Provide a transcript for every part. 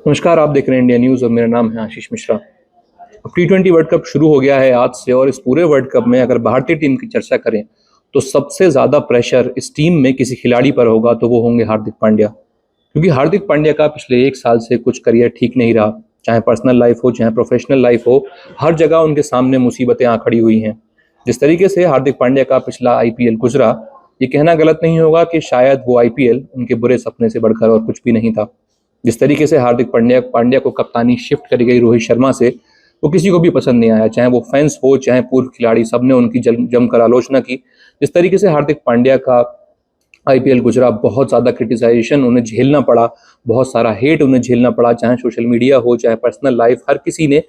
नमस्कार, आप देख रहे हैं इंडिया न्यूज़ और मेरा नाम है आशीष मिश्रा। अब टी20 वर्ल्ड कप शुरू हो गया है आज से और इस पूरे वर्ल्ड कप में अगर भारतीय टीम की चर्चा करें तो सबसे ज़्यादा प्रेशर इस टीम में किसी खिलाड़ी पर होगा तो वो होंगे हार्दिक पांड्या। क्योंकि हार्दिक पांड्या का पिछले 1 साल से कुछ करियर ठीक नहीं रहा, चाहे पर्सनल लाइफ हो चाहे प्रोफेशनल लाइफ हो, हर जगह उनके सामने मुसीबतें आ खड़ी हुई हैं। जिस तरीके से हार्दिक पांड्या का पिछला आईपीएल गुजरा, ये कहना गलत नहीं होगा कि शायद वो आईपीएल उनके बुरे सपने से बढ़कर और कुछ भी नहीं था। जिस तरीके से हार्दिक पांड्या पांड्या को कप्तानी शिफ्ट करी गई रोहित शर्मा से, वो किसी को भी पसंद नहीं आया, चाहे वो फैंस हो चाहे पूर्व खिलाड़ी, सबने उनकी जमकर आलोचना की। जिस तरीके से हार्दिक पांड्या का आईपीएल गुजरा, बहुत ज़्यादा क्रिटिसाइजेशन उन्हें झेलना पड़ा, बहुत सारा हेट उन्हें झेलना पड़ा, चाहे सोशल मीडिया हो चाहे पर्सनल लाइफ, हर किसी ने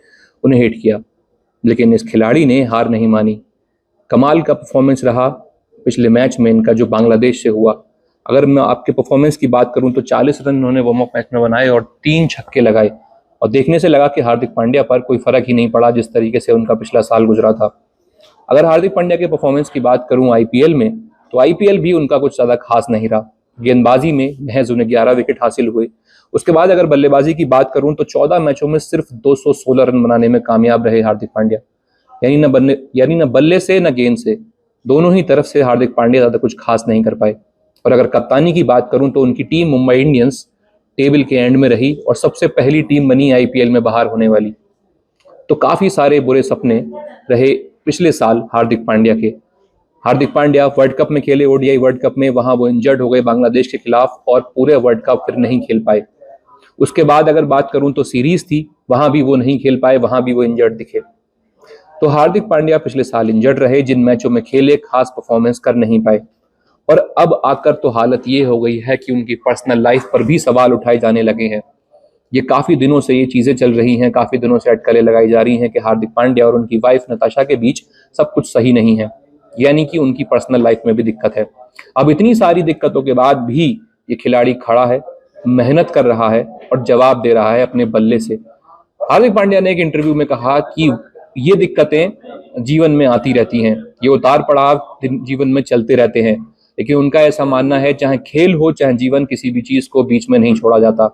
उन्हें हेट किया। लेकिन इस खिलाड़ी ने हार नहीं मानी। कमाल का परफॉर्मेंस रहा पिछले मैच में इनका जो बांग्लादेश से हुआ। अगर मैं आपके परफॉर्मेंस की बात करूं तो 40 रन उन्होंने वार्म अप मैच में बनाए और 3 छक्के लगाए, और देखने से लगा कि हार्दिक पांड्या पर कोई फर्क ही नहीं पड़ा जिस तरीके से उनका पिछला साल गुजरा था। अगर हार्दिक पांड्या के परफॉर्मेंस की बात करूं आईपीएल में, तो आईपीएल भी उनका कुछ ज़्यादा खास नहीं रहा। गेंदबाजी में महज उन्हें 11 विकेट हासिल हुए। उसके बाद अगर बल्लेबाजी की बात करूं तो 14 मैचों में सिर्फ 216 रन बनाने में कामयाब रहे हार्दिक पांड्या। यानी न बल्ले से न गेंद से, दोनों ही तरफ से हार्दिक पांड्या ज़्यादा कुछ खास नहीं कर पाए। और अगर कप्तानी की बात करूं तो उनकी टीम मुंबई इंडियंस टेबल के एंड में रही और सबसे पहली टीम बनी आईपीएल में बाहर होने वाली। तो काफ़ी सारे बुरे सपने रहे पिछले साल हार्दिक पांड्या के। हार्दिक पांड्या वर्ल्ड कप में खेले, ओडीआई वर्ल्ड कप में, वहां वो इंजर्ड हो गए बांग्लादेश के खिलाफ और पूरे वर्ल्ड कप फिर नहीं खेल पाए। उसके बाद अगर बात करूं तो सीरीज थी, वहां भी वो नहीं खेल पाए, वहां भी वो इंजर्ड दिखे। तो हार्दिक पांड्या पिछले साल इंजर्ड रहे, जिन मैचों में खेले खास परफॉर्मेंस कर नहीं पाए। और अब आकर तो हालत ये हो गई है कि उनकी पर्सनल लाइफ पर भी सवाल उठाए जाने लगे हैं। ये काफ़ी दिनों से ये चीज़ें चल रही हैं, काफ़ी दिनों से अटकलें लगाई जा रही हैं कि हार्दिक पांड्या और उनकी वाइफ नताशा के बीच सब कुछ सही नहीं है, यानी कि उनकी पर्सनल लाइफ में भी दिक्कत है। अब इतनी सारी दिक्कतों के बाद भी ये खिलाड़ी खड़ा है, मेहनत कर रहा है और जवाब दे रहा है अपने बल्ले से। हार्दिक पांड्या ने एक इंटरव्यू में कहा कि ये दिक्कतें जीवन में आती रहती हैं, ये उतार पड़ाव जीवन में चलते रहते हैं, लेकिन उनका ऐसा मानना है चाहे खेल हो चाहे जीवन, किसी भी चीज़ को बीच में नहीं छोड़ा जाता।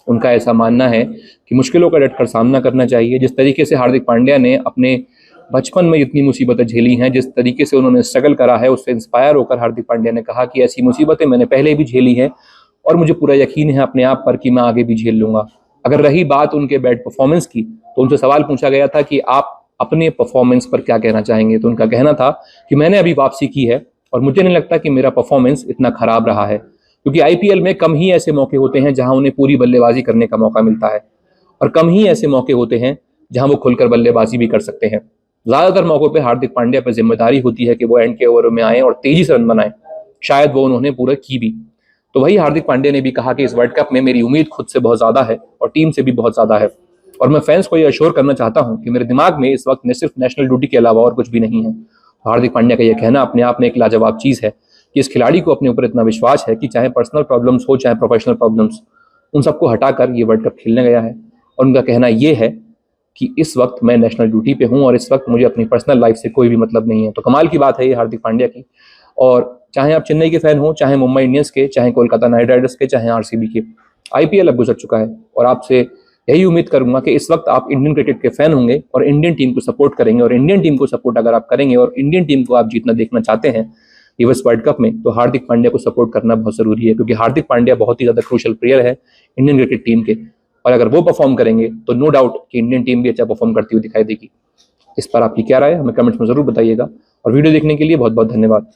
उनका ऐसा मानना है कि मुश्किलों का डटकर सामना करना चाहिए। जिस तरीके से हार्दिक पांड्या ने अपने बचपन में इतनी मुसीबतें झेली हैं, जिस तरीके से उन्होंने स्ट्रगल करा है, उससे इंस्पायर होकर हार्दिक पांड्या ने कहा कि ऐसी मुसीबतें मैंने पहले भी झेली हैं और मुझे पूरा यकीन है अपने आप पर कि मैं आगे भी झेल लूंगा। अगर रही बात उनके बैड परफॉर्मेंस की, तो उनसे सवाल पूछा गया था कि आप अपने परफॉर्मेंस पर क्या कहना चाहेंगे, तो उनका कहना था कि मैंने अभी वापसी की है और मुझे नहीं लगता कि मेरा परफॉर्मेंस इतना खराब रहा है, क्योंकि आईपीएल में कम ही ऐसे मौके होते हैं जहां उन्हें पूरी बल्लेबाजी करने का मौका मिलता है, और कम ही ऐसे मौके होते हैं जहां वो खुलकर बल्लेबाजी भी कर सकते हैं। ज़्यादातर मौकों पे हार्दिक पांड्या पर जिम्मेदारी होती है कि वो एंड के ओवरों में आए और तेजी से रन बनाएं। शायद वो उन्होंने पूरा की भी। तो वही हार्दिक पांड्या ने भी कहा कि इस वर्ल्ड कप में मेरी उम्मीद खुद से बहुत ज़्यादा है और टीम से भी बहुत ज़्यादा है, और मैं फैंस को ये अश्योर करना चाहता हूँ कि मेरे दिमाग में इस वक्त न सिर्फ नेशनल ड्यूटी के अलावा और कुछ भी नहीं है। हार्दिक पांड्या का यह कहना अपने आप में एक लाजवाब चीज़ है कि इस खिलाड़ी को अपने ऊपर इतना विश्वास है कि चाहे पर्सनल प्रॉब्लम्स हो चाहे प्रोफेशनल प्रॉब्लम्स, उन सबको हटाकर ये वर्ल्ड कप खेलने गया है। और उनका कहना ये है कि इस वक्त मैं नेशनल ड्यूटी पे हूँ और इस वक्त मुझे अपनी पर्सनल लाइफ से कोई भी मतलब नहीं है। तो कमाल की बात है ये हार्दिक पांड्या की। और चाहे आप चेन्नई के फैन हो, चाहे मुंबई इंडियंस के, चाहे कोलकाता नाइट राइडर्स के, चाहे आरसीबी के, आईपीएल अब गुजर चुका है और आपसे यही उम्मीद करूंगा कि इस वक्त आप इंडियन क्रिकेट के फैन होंगे और इंडियन टीम को सपोर्ट करेंगे। और इंडियन टीम को सपोर्ट अगर आप करेंगे और इंडियन टीम को आप जीतना देखना चाहते हैं इस वर्ल्ड कप में, तो हार्दिक पांड्या को सपोर्ट करना बहुत जरूरी है, क्योंकि हार्दिक पांड्या बहुत ही ज्यादा क्रूशियल प्लेयर है इंडियन क्रिकेट टीम के। और अगर वो परफॉर्म करेंगे तो नो डाउट कि इंडियन टीम भी अच्छा परफॉर्म करती हुई दिखाई देगी। इस पर आपकी क्या राय है, हमें कमेंट्स में जरूर बताइएगा। और वीडियो देखने के लिए बहुत बहुत धन्यवाद।